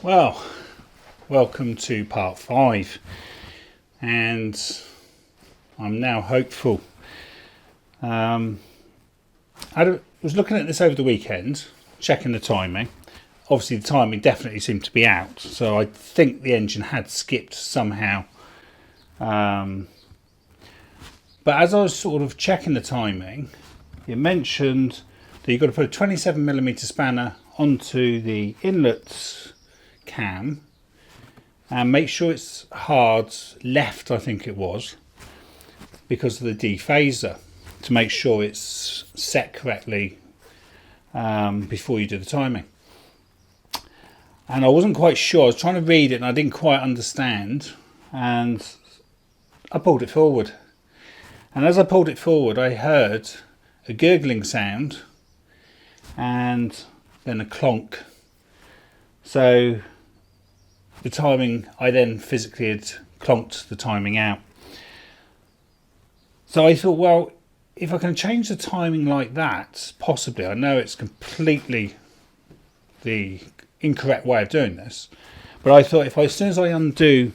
Well, welcome to part 5, and I'm now hopeful. I was looking at this over the weekend, checking the timing. Obviously the timing definitely seemed to be out, so I think the engine had skipped somehow. But as I was sort of checking the timing, it mentioned that you've got to put a 27mm spanner onto the inlet cam and make sure it's hard left, I think it was, because of the dephaser, to make sure it's set correctly before you do the timing. And I wasn't quite sure. I was trying to read it and I didn't quite understand, and I pulled it forward, and as I pulled it forward I heard a gurgling sound and then a clonk. So the timing, I then physically had clonked the timing out. So I thought, well, if I can change the timing like that, possibly, I know it's completely the incorrect way of doing this, but I thought if as soon as I undo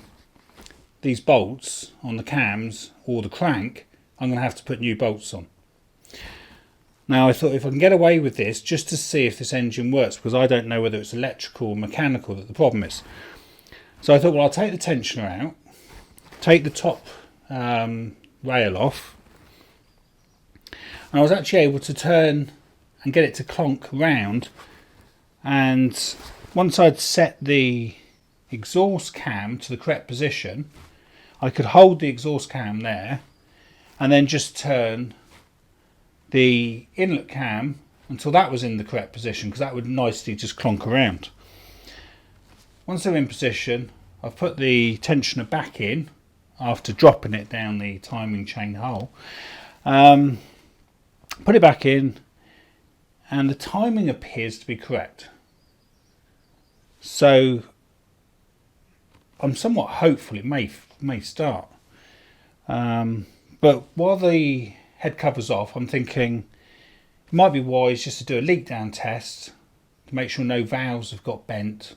these bolts on the cams or the crank, I'm going to have to put new bolts on. Now I thought if I can get away with this, just to see if this engine works, because I don't know whether it's electrical or mechanical that the problem is. So I thought, well, I'll take the tensioner out, take the top rail off, and I was actually able to turn and get it to clonk round, and once I'd set the exhaust cam to the correct position, I could hold the exhaust cam there and then just turn the inlet cam until that was in the correct position, because that would nicely just clonk around. Once they're in position, I've put the tensioner back in after dropping it down the timing chain hole. Put it back in, and the timing appears to be correct. So I'm somewhat hopeful it may start. But while the head cover's off, I'm thinking it might be wise just to do a leak down test to make sure no valves have got bent.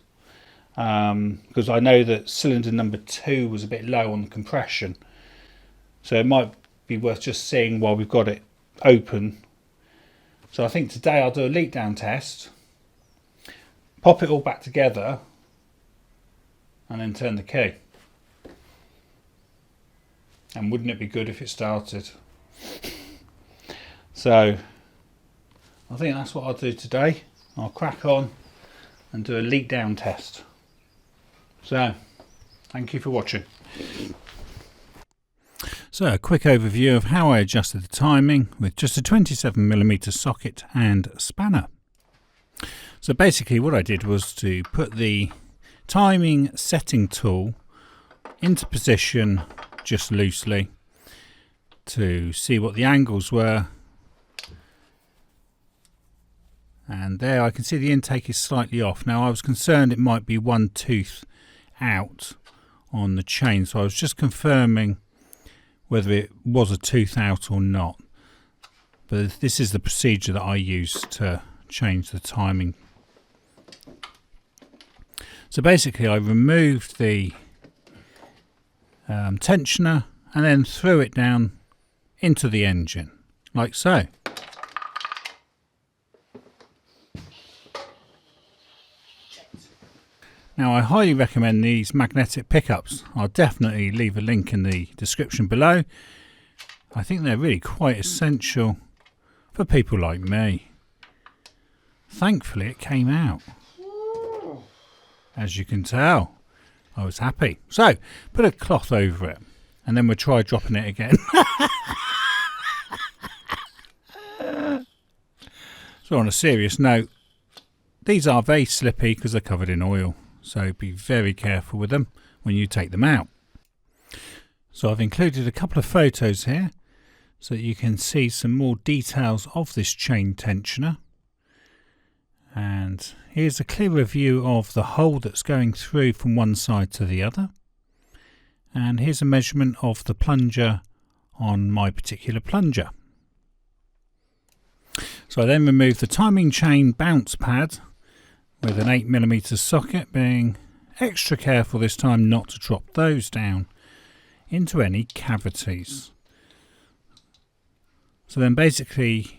Because I know that cylinder number 2 was a bit low on the compression, so it might be worth just seeing while we've got it open. So I think today I'll do a leak down test, pop it all back together, and then turn the key. And wouldn't it be good if it started? So I think that's what I'll do today. I'll crack on and do a leak down test. So, thank you for watching. So, a quick overview of how I adjusted the timing with just a 27mm socket and spanner. So basically what I did was to put the timing setting tool into position just loosely to see what the angles were. And there I can see the intake is slightly off. Now I was concerned it might be one tooth out on the chain, so I was just confirming whether it was a tooth out or not. But this is the procedure that I use to change the timing. So basically I removed the tensioner and then threw it down into the engine like so. Now I highly recommend these magnetic pickups. I'll definitely leave a link in the description below. I think they're really quite essential for people like me. Thankfully it came out. As you can tell, I was happy. So put a cloth over it and then we'll try dropping it again. So on a serious note, these are very slippy because they're covered in oil. So be very careful with them when you take them out. So I've included a couple of photos here so that you can see some more details of this chain tensioner. And here's a clearer view of the hole that's going through from one side to the other. And here's a measurement of the plunger on my particular plunger. So I then removed the timing chain bounce pad with an 8mm socket, being extra careful this time not to drop those down into any cavities. So then basically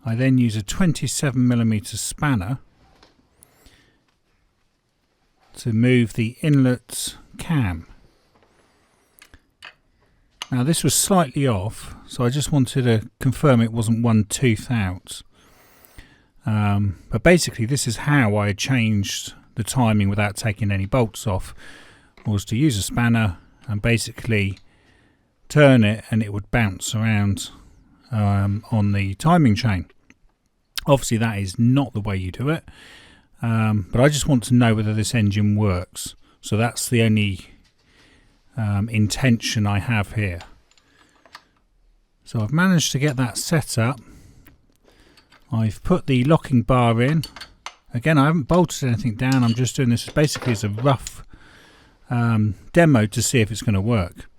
I then use a 27mm spanner to move the inlet cam. Now this was slightly off, so I just wanted to confirm it wasn't one tooth out. But basically this is how I changed the timing without taking any bolts off, was to use a spanner and basically turn it and it would bounce around on the timing chain. Obviously that is not the way you do it, but I just want to know whether this engine works, so that's the only intention I have here. So I've managed to get that set up. I've put the locking bar in. Again, I haven't bolted anything down, I'm just doing this basically as a rough demo to see if it's going to work.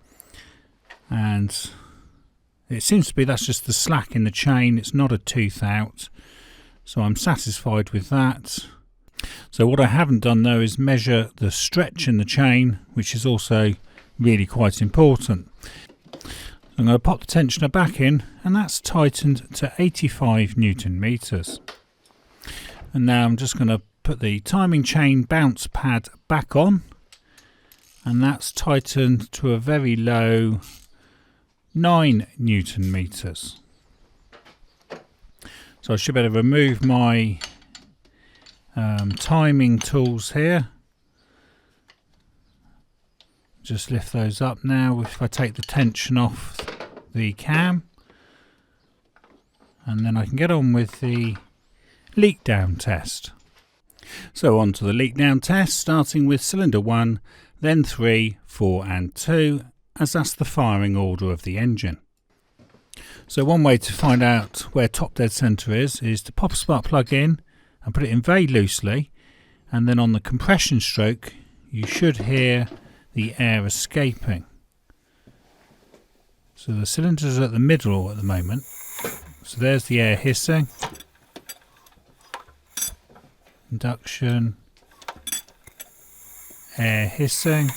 And it seems to be that's just the slack in the chain, it's not a tooth out, so I'm satisfied with that. So what I haven't done though is measure the stretch in the chain, which is also really quite important. I'm going to pop the tensioner back in, and that's tightened to 85 Newton meters. And now I'm just going to put the timing chain bounce pad back on, and that's tightened to a very low 9 Newton meters. So I should be able to remove my timing tools here. Just lift those up now. If I take the tension off the cam, and then I can get on with the leak down test. So on to the leak down test, starting with cylinder 1, then 3, 4 and 2, as that's the firing order of the engine. So one way to find out where top dead centre is to pop a spark plug in and put it in very loosely, and then on the compression stroke you should hear the air escaping. So the cylinder's at the middle at the moment, so there's the air hissing. Induction, air hissing.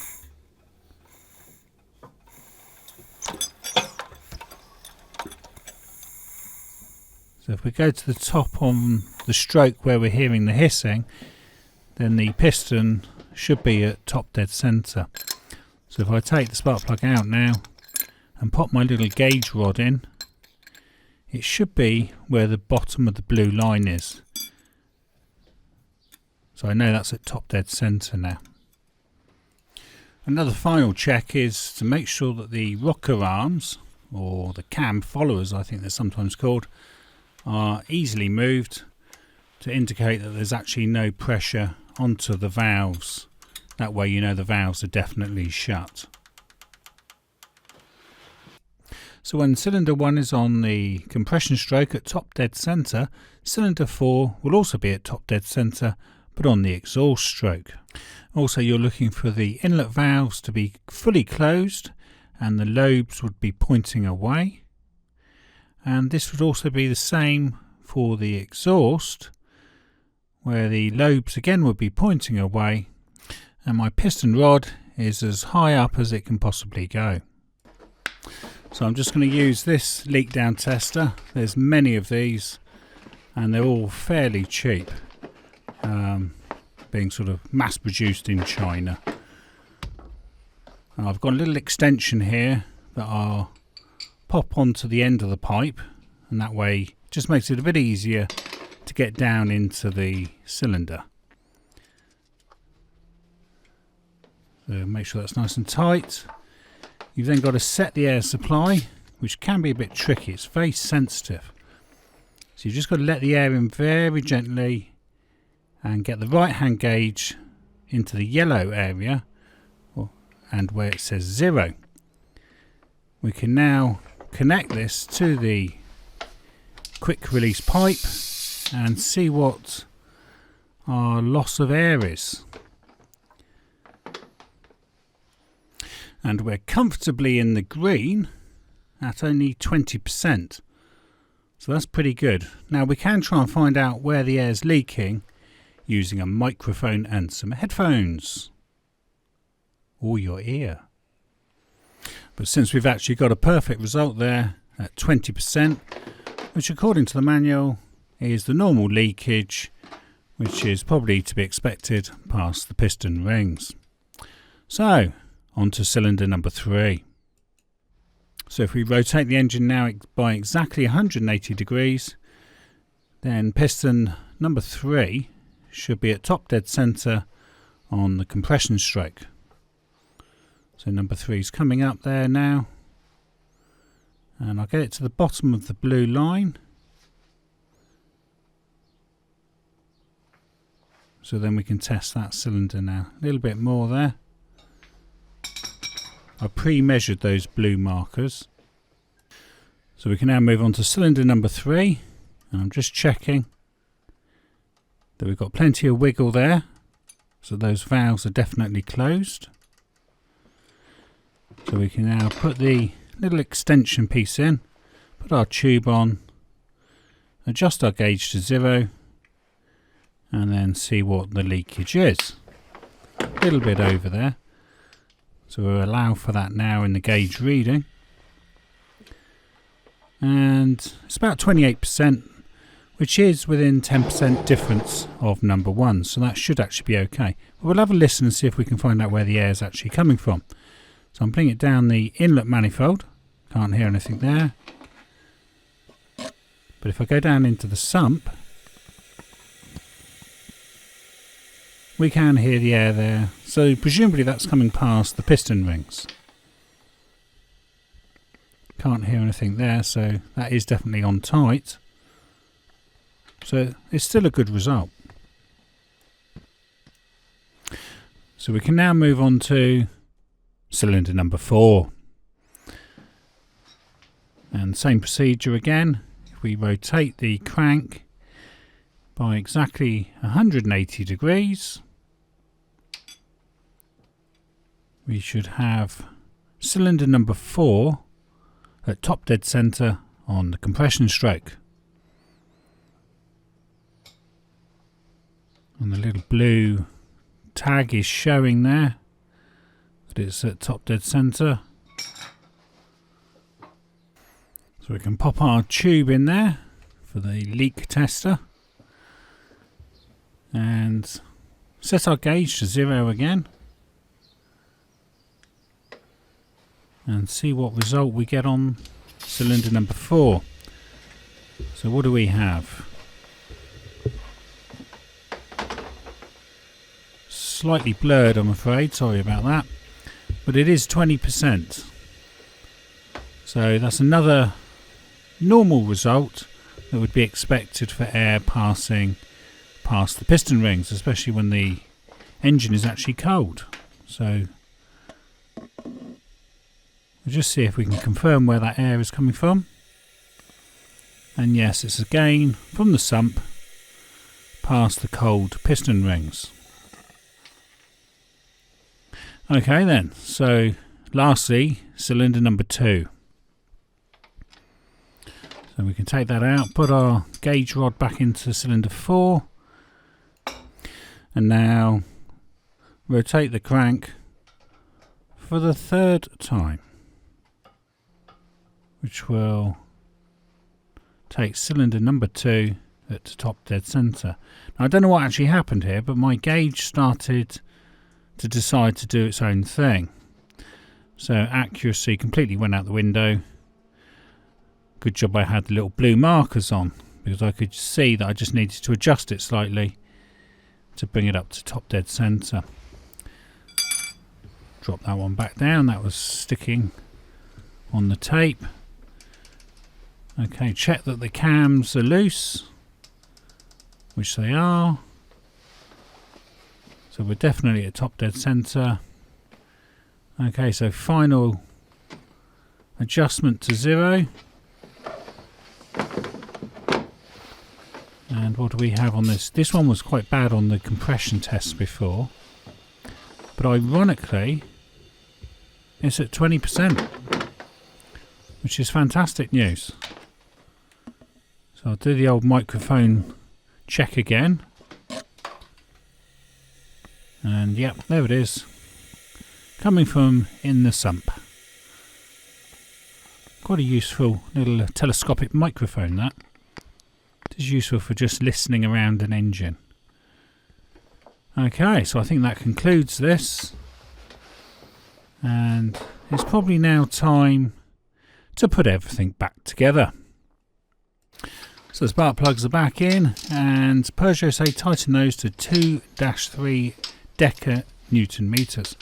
So if we go to the top on the stroke where we're hearing the hissing, then the piston should be at top dead centre. So if I take the spark plug out now and pop my little gauge rod in, it should be where the bottom of the blue line is. So I know that's at top dead centre now. Another final check is to make sure that the rocker arms, or the cam followers I think they're sometimes called, are easily moved to indicate that there's actually no pressure onto the valves. That way you know the valves are definitely shut. So when cylinder 1 is on the compression stroke at top dead centre, cylinder 4 will also be at top dead centre, but on the exhaust stroke. Also you're looking for the inlet valves to be fully closed and the lobes would be pointing away. And this would also be the same for the exhaust, where the lobes again would be pointing away, and my piston rod is as high up as it can possibly go. So I'm just going to use this leak down tester. There's many of these and they're all fairly cheap, being sort of mass produced in China. And I've got a little extension here that I'll pop onto the end of the pipe, and that way it just makes it a bit easier to get down into the cylinder. So make sure that's nice and tight. You've then got to set the air supply, which can be a bit tricky. It's very sensitive. So you've just got to let the air in very gently and get the right hand gauge into the yellow area, and where it says 0. We can now connect this to the quick release pipe and see what our loss of air is. And we're comfortably in the green at only 20%. So that's pretty good. Now we can try and find out where the air is leaking using a microphone and some headphones, or your ear. But since we've actually got a perfect result there at 20%, which according to the manual is the normal leakage, which is probably to be expected past the piston rings. So, on to cylinder number 3. So if we rotate the engine now by exactly 180 degrees, then piston number 3 should be at top dead centre on the compression stroke. So number 3 is coming up there now, and I'll get it to the bottom of the blue line, so then we can test that cylinder now. A little bit more there. I pre-measured those blue markers. So we can now move on to cylinder number 3, and I'm just checking that we've got plenty of wiggle there, so those valves are definitely closed. So we can now put the little extension piece in, put our tube on, adjust our gauge to 0, and then see what the leakage is. A little bit over there, so we'll allow for that now in the gauge reading, and it's about 28%, which is within 10% difference of number 1, so that should actually be okay. But we'll have a listen and see if we can find out where the air is actually coming from. So I'm bringing it down the inlet manifold, can't hear anything there. But if I go down into the sump, we can hear the air there. So presumably that's coming past the piston rings. Can't hear anything there, so that is definitely on tight. So it's still a good result. So we can now move on to cylinder number 4. And same procedure again. If we rotate the crank by exactly 180 degrees, we should have cylinder number 4 at top dead centre on the compression stroke. And the little blue tag is showing there that it's at top dead centre. So we can pop our tube in there for the leak tester and set our gauge to 0 again and see what result we get on cylinder number 4. So what do we have? Slightly blurred, I'm afraid, sorry about that, but it is 20%. So that's another normal result that would be expected for air passing past the piston rings, especially when the engine is actually cold. So we'll just see if we can confirm where that air is coming from. And yes, it's again from the sump past the cold piston rings. Okay then, so lastly, cylinder number 2. So we can take that out, put our gauge rod back into cylinder 4, and now rotate the crank for the 3rd time, which will take cylinder number 2 at top dead centre. Now I don't know what actually happened here, but my gauge started to decide to do its own thing. So accuracy completely went out the window. Good job I had the little blue markers on, because I could see that I just needed to adjust it slightly to bring it up to top dead centre. Drop that one back down, that was sticking on the tape. Okay, check that the cams are loose, which they are. So we're definitely at top dead centre. Okay, so final adjustment to 0. And what do we have on this? This one was quite bad on the compression tests before, but ironically it's at 20%, which is fantastic news. So I'll do the old microphone check again. And yep, there it is, coming from in the sump. Quite a useful little telescopic microphone, that. It is useful for just listening around an engine. Okay, so I think that concludes this. And it's probably now time to put everything back together. So the spark plugs are back in, and Peugeot say tighten those to 2-3 deca Newton meters,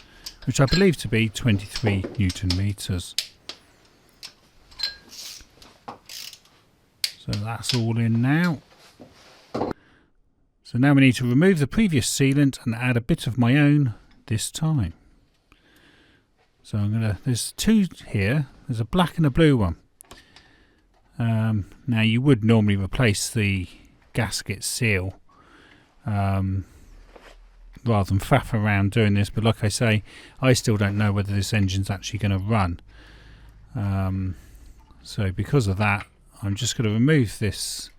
which I believe to be 23 Newton meters. So that's all in now. So now we need to remove the previous sealant and add a bit of my own this time. So there's two here. There's a black and a blue one. Now you would normally replace the gasket seal rather than faff around doing this, but like I say, I still don't know whether this engine's actually going to run. So because of that, I'm just going to remove this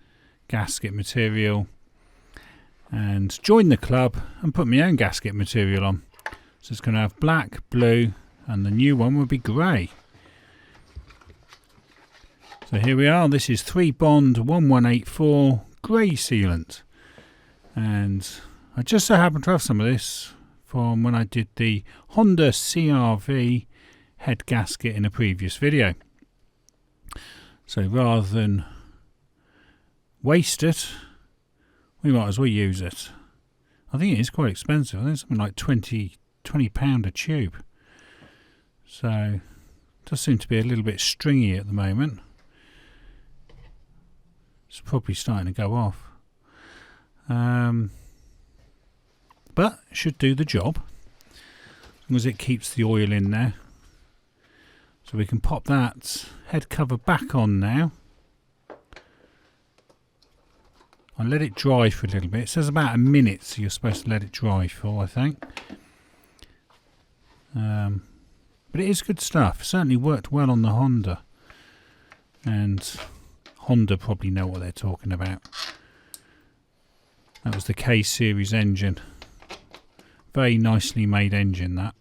gasket material and join the club and put my own gasket material on. So it's going to have black, blue, and the new one will be grey. So here we are. This is 3-bond 1184 grey sealant, and I just so happen to have some of this from when I did the Honda CR-V head gasket in a previous video. So rather than waste it, we might as well use it. I think it is quite expensive. I think it's something like £20 a tube. So it does seem to be a little bit stringy at the moment. It's probably starting to go off. But it should do the job, as long as it keeps the oil in there. So we can pop that head cover back on now. I'll let it dry for a little bit. It says about a minute, so you're supposed to let it dry for, I think. But it is good stuff. Certainly worked well on the Honda. And Honda probably know what they're talking about. That was the K series engine. Very nicely made engine, that.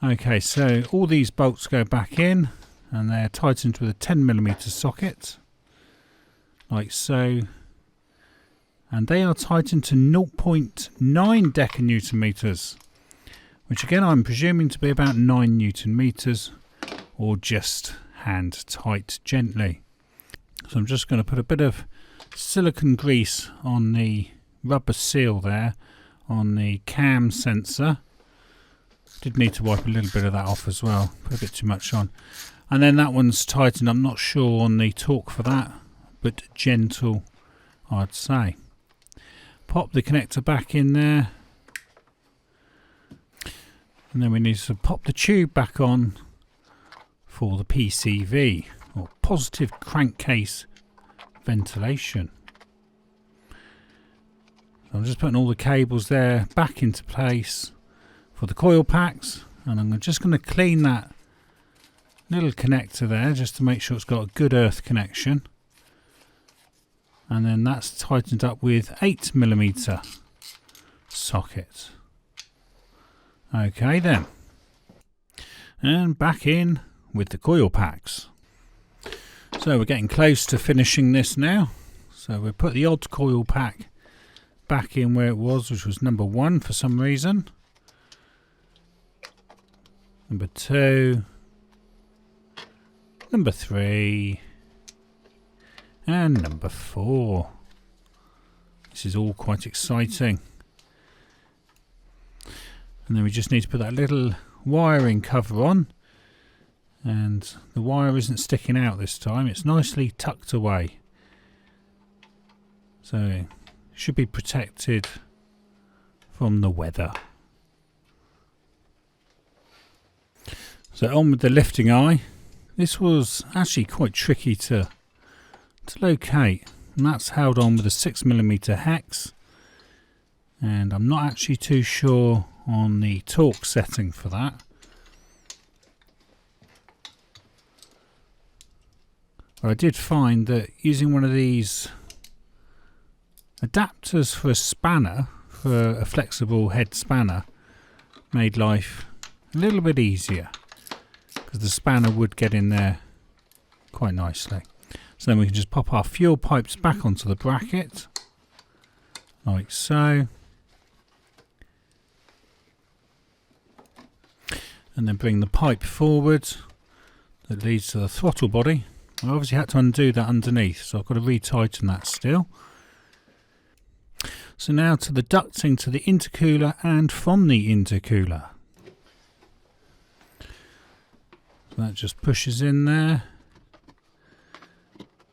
Okay, so all these bolts go back in, and they're tightened with a 10mm socket, like so. And they are tightened to 0.9 decanewton meters, which again I'm presuming to be about 9 Newton meters, or just hand tight gently. So I'm just going to put a bit of silicone grease on the rubber seal there on the cam sensor. Did need to wipe a little bit of that off as well, put a bit too much on. And then that one's tightened. I'm not sure on the torque for that, but gentle, I'd say. Pop the connector back in there, and then we need to pop the tube back on for the PCV, or positive crankcase ventilation. So I'm just putting all the cables there back into place for the coil packs, and I'm just going to clean that little connector there just to make sure it's got a good earth connection. And then that's tightened up with 8mm socket. Okay then. And back in with the coil packs. So we're getting close to finishing this now. So we'll put the odd coil pack back in where it was, which was number 1 for some reason. Number 2. Number 3. And number 4. This is all quite exciting. And then we just need to put that little wiring cover on. And the wire isn't sticking out this time. It's nicely tucked away. So it should be protected from the weather. So on with the lifting eye. This was actually quite tricky to locate, and that's held on with a 6mm hex, and I'm not actually too sure on the torque setting for that. But I did find that using one of these adapters for a spanner for a flexible head spanner made life a little bit easier, because the spanner would get in there quite nicely. So then we can just pop our fuel pipes back onto the bracket, like so. And then bring the pipe forward that leads to the throttle body. I obviously had to undo that underneath, so I've got to retighten that still. So now to the ducting to the intercooler and from the intercooler. So that just pushes in there.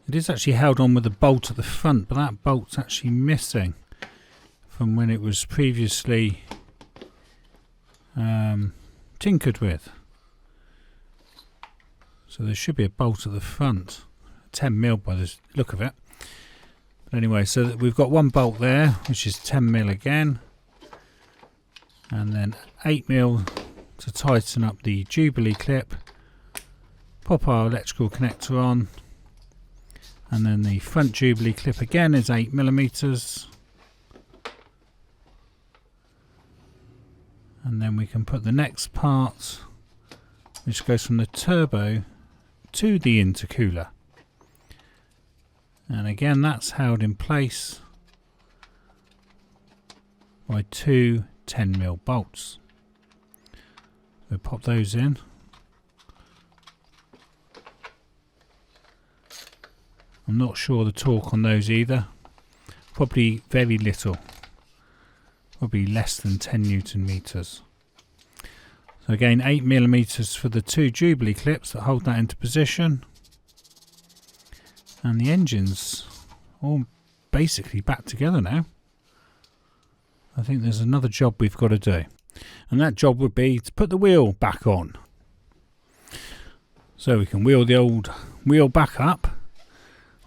It is actually held on with a bolt at the front, but that bolt's actually missing from when it was previously tinkered with. So there should be a bolt at the front, 10mm by the look of it. But anyway, so that we've got one bolt there, which is 10mm again, and then 8mm to tighten up the Jubilee clip. Pop our electrical connector on, and then the front Jubilee clip again is 8mm. And then we can put the next part, which goes from the turbo to the intercooler. And again, that's held in place by two 10mm bolts. We'll pop those in. I'm not sure the torque on those either. Probably very little. Probably less than 10 Newton meters. So again, 8mm for the two Jubilee clips that hold that into position. And the engine's all basically back together now. I think there's another job we've got to do. And that job would be to put the wheel back on. So we can wheel the old wheel back up.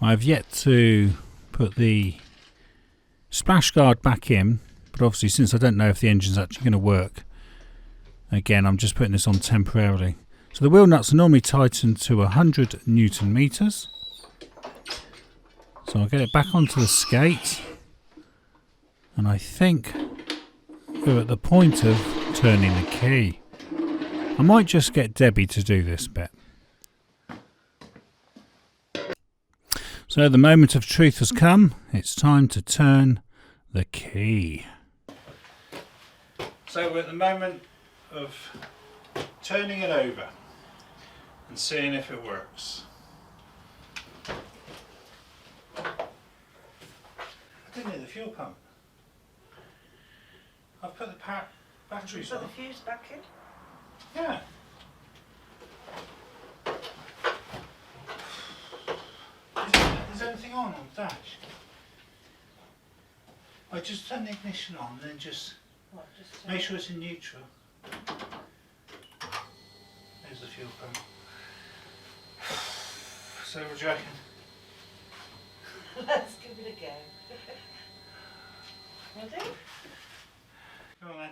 I've yet to put the splash guard back in, but obviously since I don't know if the engine's actually going to work, again I'm just putting this on temporarily. So the wheel nuts are normally tightened to 100 Newton meters. So I'll get it back onto the skate, and I think we're at the point of turning the key. I might just get Debbie to do this bit. So the moment of truth has come. It's time to turn the key. So we're at the moment of turning it over and seeing if it works. I didn't hit the fuel pump. I've put the batteries on. Put the fuse back in? Yeah. Is anything on the dash? I just turn the ignition on and then just make sure it's in neutral. There's the fuel pump. So what do you reckon? Let's give it a go. Ready? Go on then.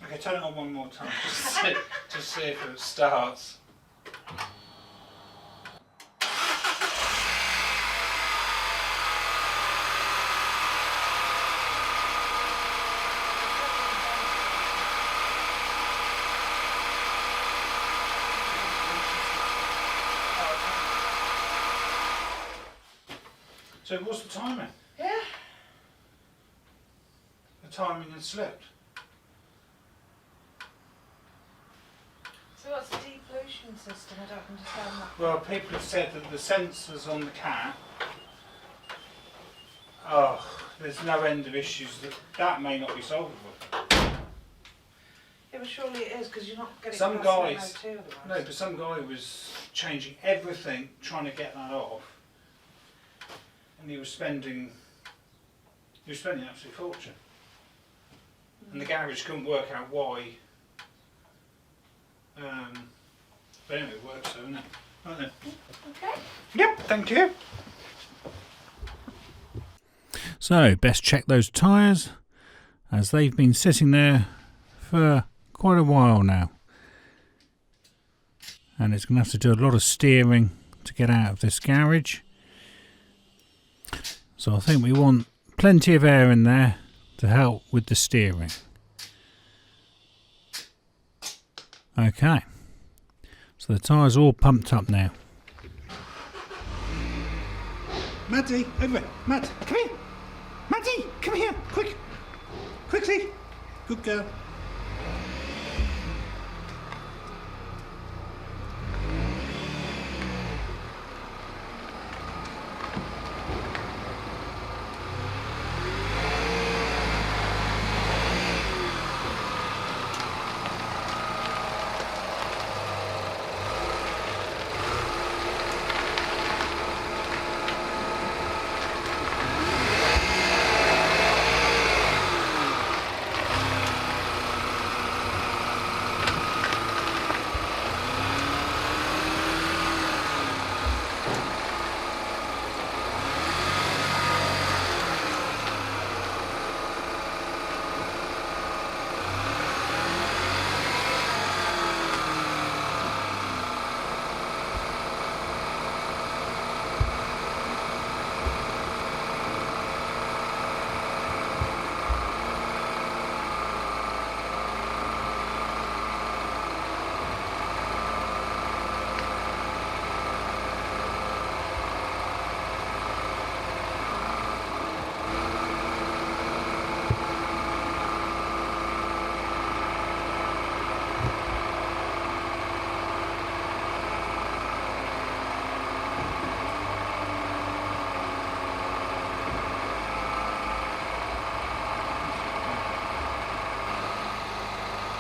Okay, turn it on one more time to see if it starts. So what's the timing? Yeah. The timing had slipped. So what's the deflation system? I don't understand that. Well, people have said that the sensors on the cat, oh, there's no end of issues. That may not be solvable. Yeah, but surely it is, because you're not getting Some past guys, the MOT otherwise. no, but some guy was changing everything, trying to get that off, and he was spending an absolute fortune. And the garage couldn't work out why. But anyway, it works, so, isn't it? Right then. Okay. Yep, thank you. So best check those tyres, as they've been sitting there for quite a while now, and it's going to have to do a lot of steering to get out of this garage. So I think we want plenty of air in there to help with the steering. Okay, so the tyres are all pumped up now. Maddie, over here. Matt, come here. Maddie, come here, quick. Quickly. Good girl.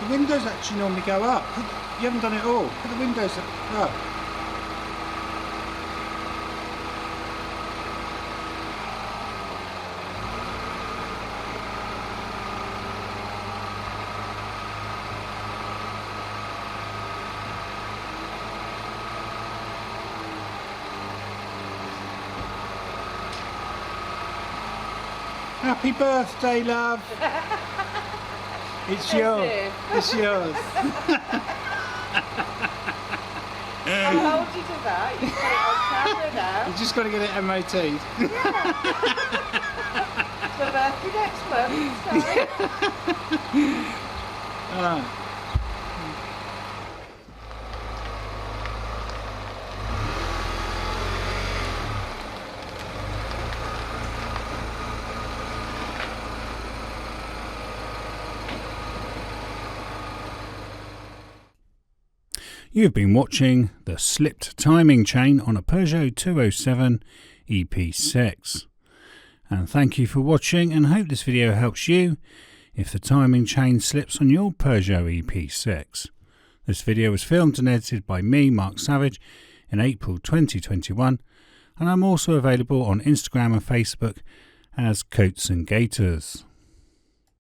The windows actually normally go up. You haven't done it all. Put the windows up. Happy birthday, love. It's yours. It's yours. I'll hold you to that. You put it on camera now. You just got to get it MOT'd. It's my birthday next month. So. You've been watching the slipped timing chain on a Peugeot 207 EP6. And thank you for watching, and hope this video helps you if the timing chain slips on your Peugeot EP6. This video was filmed and edited by me, Mark Savage, in April 2021, and I'm also available on Instagram and Facebook as Coats and Gators.